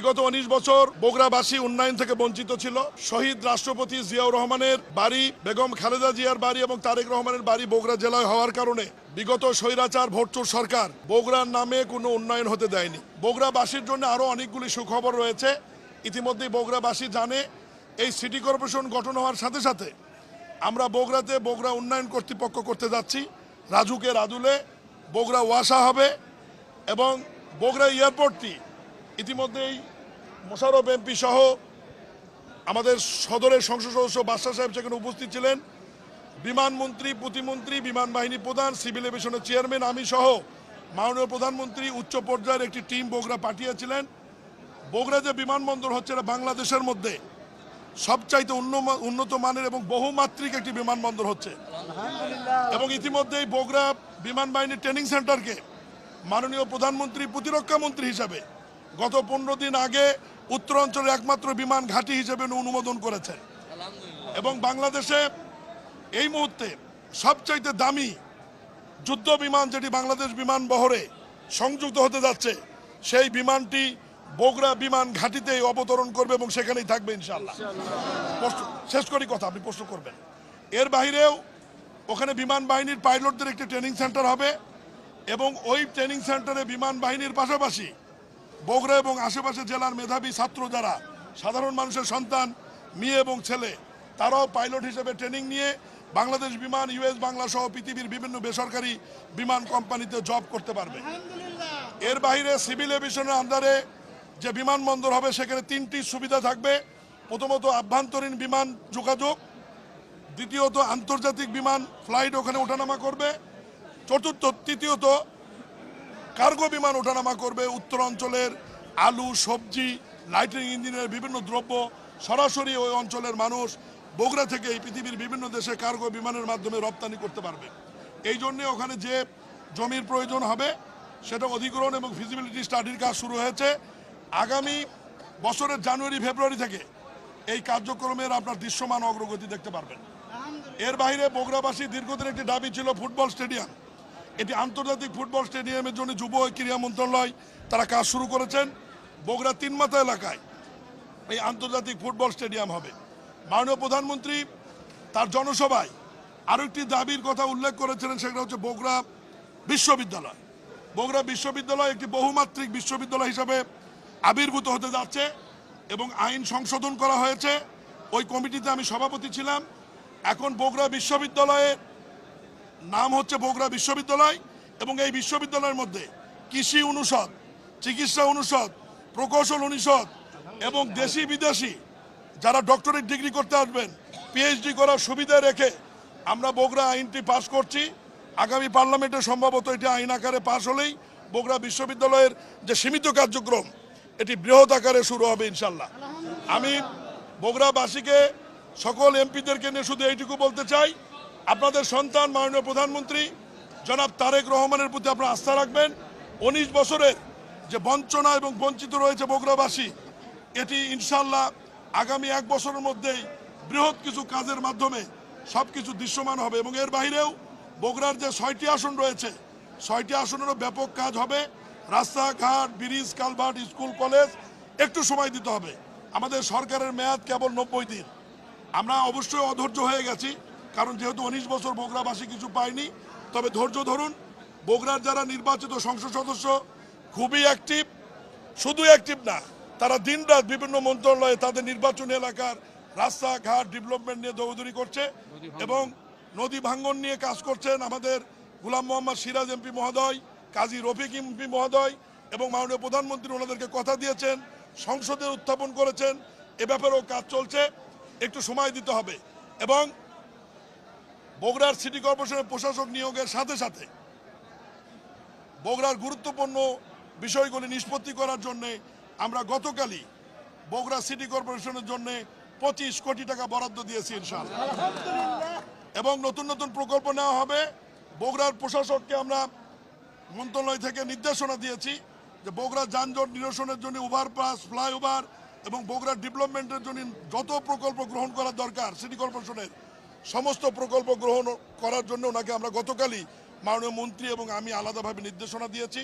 বিগত 19 বছর বগুড়াবাসী উন্নয়ন থেকে বঞ্চিত ছিল। শহীদ রাষ্ট্রপতি জিয়াউর রহমানের বাড়ি, বেগম খালেদা জিয়ার বাড়ি এবং তারেক রহমানের বাড়ি বগুড়া জেলায় হওয়ার কারণে বিগত স্বৈরাচার ভোটচোর সরকার বগুড়ার নামে কোনো উন্নয়ন হতে দেয়নি। বগুড়াবাসীর জন্য আরও অনেকগুলি সুখবর রয়েছে। ইতিমধ্যেই বগুড়াবাসী জানে, এই সিটি কর্পোরেশন গঠন হওয়ার সাথে সাথে আমরা বগুড়াতে বগুড়া উন্নয়ন কর্তৃপক্ষ করতে যাচ্ছি। রাজুকে রাজুলে বগুড়া ওয়াসা হবে এবং বগুড়া এয়ারপোর্টটি ইতিমধ্যেই মোশাররফ এমপি সহ আমাদের সদরের সংসদ সদস্য বাদশা সাহেব সেখানে উপস্থিত ছিলেন। বিমানমন্ত্রী, প্রতিমন্ত্রী, বিমান বাহিনী প্রধান, সিভিল এভিয়েশনের চেয়ারম্যান, আমি সহ মাননীয় প্রধানমন্ত্রী উচ্চ পর্যায়ের একটি টিম বগুড়া পাঠিয়েছিলেন। বগুড়া যে বিমানবন্দর হচ্ছে, এটা বাংলাদেশের মধ্যে সবচাইতে উন্নত মানের এবং বহুমাত্রিক একটি বিমানবন্দর হচ্ছে এবং ইতিমধ্যেই বগুড়া বিমান বাহিনীর ট্রেনিং সেন্টারকে মাননীয় প্রধানমন্ত্রী প্রতিরক্ষা মন্ত্রী হিসাবে গত 15 দিন আগে উত্তরাঞ্চলের একমাত্র বিমান ঘাঁটি হিসেবে অনুমোদন করেছেন এবং বাংলাদেশে এই মুহূর্তে সবচাইতে দামি যুদ্ধ বিমান যেটি বাংলাদেশ বিমান বহরে সংযুক্ত হতে যাচ্ছে, সেই বিমানটি বগুড়া বিমান ঘাঁটিতেই অবতরণ করবে এবং সেখানেই থাকবে ইনশাআল্লাহ। শেষ করি কথা, আপনি প্রশ্ন করবেন। এর বাইরেও ওখানে বিমান বাহিনীর পাইলটদের একটি ট্রেনিং সেন্টার হবে এবং ওই ট্রেনিং সেন্টারে বিমান বাহিনীর পাশাপাশি বগুড়া এবং আশেপাশে জেলার মেধাবী ছাত্র যারা সাধারণ মানুষের সন্তান, মেয়ে এবং ছেলে, তারাও পাইলট হিসেবে ট্রেনিং নিয়ে বাংলাদেশ বিমান, ইউএস বাংলা সহ পৃথিবীর বিভিন্ন বেসরকারি বিমান কোম্পানিতে জব করতে পারবে। এর বাইরে সিভিল এভিয়েশনের আন্ডারে যে বিমানবন্দর হবে সেখানে 3টি সুবিধা থাকবে। প্রথমত আভ্যন্তরীণ বিমান যোগাযোগ, দ্বিতীয়ত আন্তর্জাতিক বিমান ফ্লাইট ওখানে ওঠানামা করবে, তৃতীয়ত কার্গো বিমান ওঠানামা করবে। উত্তরাঞ্চলের আলু, সবজি, লাইটিং ইঞ্জিনের বিভিন্ন দ্রব্য সরাসরি ওই অঞ্চলের মানুষ বগুড়া থেকে এই পৃথিবীর বিভিন্ন দেশে কার্গো বিমানের মাধ্যমে রপ্তানি করতে পারবে। এই জন্যে ওখানে যে জমির প্রয়োজন হবে সেটা অধিগ্রহণ এবং ফিজিবিলিটি স্টাডির কাজ শুরু হয়েছে। আগামী বছরের জানুয়ারি ফেব্রুয়ারি থেকে এই কার্যক্রমের আপনার দৃশ্যমান অগ্রগতি দেখতে পারবেন। এর বাইরে বগুড়াবাসী দীর্ঘদিন একটি দাবি ছিল ফুটবল স্টেডিয়াম। এটি আন্তর্জাতিক ফুটবল স্টেডিয়ামের জন্য যুব ক্রীড়া মন্ত্রণালয় তারা কাজ শুরু করেছেন। বগুড়া 3 মাথা এলাকায় এই আন্তর্জাতিক ফুটবল স্টেডিয়াম হবে। মাননীয় প্রধানমন্ত্রী তার জনসভায় আরও একটি দাবির কথা উল্লেখ করেছিলেন, সেটা হচ্ছে বগুড়া বিশ্ববিদ্যালয়। বগুড়া বিশ্ববিদ্যালয় একটি বহুমাত্রিক বিশ্ববিদ্যালয় হিসাবে আবির্ভূত হতে যাচ্ছে এবং আইন সংশোধন করা হয়েছে। ওই কমিটিতে আমি সভাপতি ছিলাম। এখন বগুড়া বিশ্ববিদ্যালয়ের নাম হচ্ছে বগুড়া বিশ্ববিদ্যালয় এবং এই বিশ্ববিদ্যালয়ের মধ্যে কৃষি অনুষদ, চিকিৎসা অনুষদ, প্রকৌশল অনুষদ এবং দেশি বিদেশি যারা ডক্টরেট ডিগ্রি করতে আসবেন পিএইচডি করার সুবিধা রেখে আমরা বগুড়া আইনটি পাশ করছি। আগামী পার্লামেন্টে সম্ভবত এটি আইন আকারে পাশ হলেই বগুড়া বিশ্ববিদ্যালয়ের যে সীমিত কার্যক্রম এটি বৃহৎ আকারে শুরু হবে ইনশাল্লাহ। আমি বগুড়াবাসীকে, সকল এমপিদেরকে নিয়ে শুধু এইটুকু বলতে চাই, আপনাদের সন্তান মাননীয় প্রধানমন্ত্রী জনাব তারেক রহমানের প্রতি আপনারা আস্থা রাখবেন। 19 বছরের যে বঞ্চনা এবং বঞ্চিত রয়েছে বগুড়াবাসী, এটি ইনশাল্লাহ আগামী 1 বছরের মধ্যেই বৃহৎ কিছু কাজের মাধ্যমে সব কিছু দৃশ্যমান হবে এবং এর বাইরেও বগুড়ার যে 6টি আসন রয়েছে 6টি আসনেরও ব্যাপক কাজ হবে। রাস্তাঘাট, ব্রিজ, কালভার্ট, স্কুল, কলেজ একটু সময় দিতে হবে। আমাদের সরকারের মেয়াদ কেবল 90 দিন। আমরা অবশ্যই অধৈর্য হয়ে গেছি, কারণ যেহেতু 19 বছর বগুড়াবাসী কিছু পায়নি। তবে ধৈর্য ধরুন। বগুড়ার যারা নির্বাচিত সংসদ সদস্য খুবই অ্যাক্টিভ, শুধু অ্যাক্টিভ না, তারা দিনরাত বিভিন্ন মন্ত্রণালয়ে তাদের নির্বাচনী এলাকার রাস্তাঘাট ডেভেলপমেন্ট নিয়ে দৌড়দৌড়ি করছে এবং নদী ভাঙ্গন নিয়ে কাজ করছেন। আমাদের গোলাম মোহাম্মদ সিরাজ এমপি মহোদয়, কাজী রফিক এমপি মহোদয় এবং মাননীয় প্রধানমন্ত্রী ওনাদেরকে কথা দিয়েছেন, সংসদে উত্থাপন করেছেন। এ ব্যাপারেও কাজ চলছে, একটু সময় দিতে হবে। এবং বগুড়ার সিটি কর্পোরেশনের প্রশাসক নিয়োগের সাথে সাথে বগুড়ার গুরুত্বপূর্ণ বিষয়গুলি নিষ্পত্তি করার জন্যে আমরা গতকালই বগুড়া সিটি কর্পোরেশনের জন্য 25 কোটি টাকা বরাদ্দ দিয়েছি ইনশাআল্লাহ এবং নতুন নতুন প্রকল্প নেওয়া হবে। বগুড়ার প্রশাসককে আমরা মন্ত্রণালয় থেকে নির্দেশনা দিয়েছি যে বগুড়া যানজট নিরসনের জন্য ওভারপাস, ফ্লাইওভার এবং বগুড়ার ডেভেলপমেন্টের জন্য যত প্রকল্প গ্রহণ করা দরকার সিটি কর্পোরেশনের সমস্ত প্রকল্প গ্রহণ করার জন্য ওনাকে আমরা গতকালই মাননীয় মন্ত্রী এবং আমি আলাদাভাবে নির্দেশনা দিয়েছি।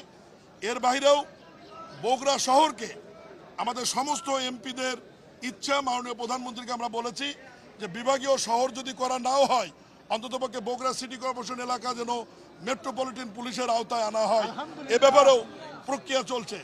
এর বাইরেও বগুড়া শহরকে আমাদের সমস্ত এমপিদের ইচ্ছা, মাননীয় প্রধানমন্ত্রীকে আমরা বলেছি যে বিভাগীয় শহর যদি করা নাও হয়, অন্ততপক্ষে বগুড়া সিটি কর্পোরেশন এলাকা যেন মেট্রোপলিটন পুলিশের আওতায় আনা হয়, এ ব্যাপারেও প্রক্রিয়া চলছে।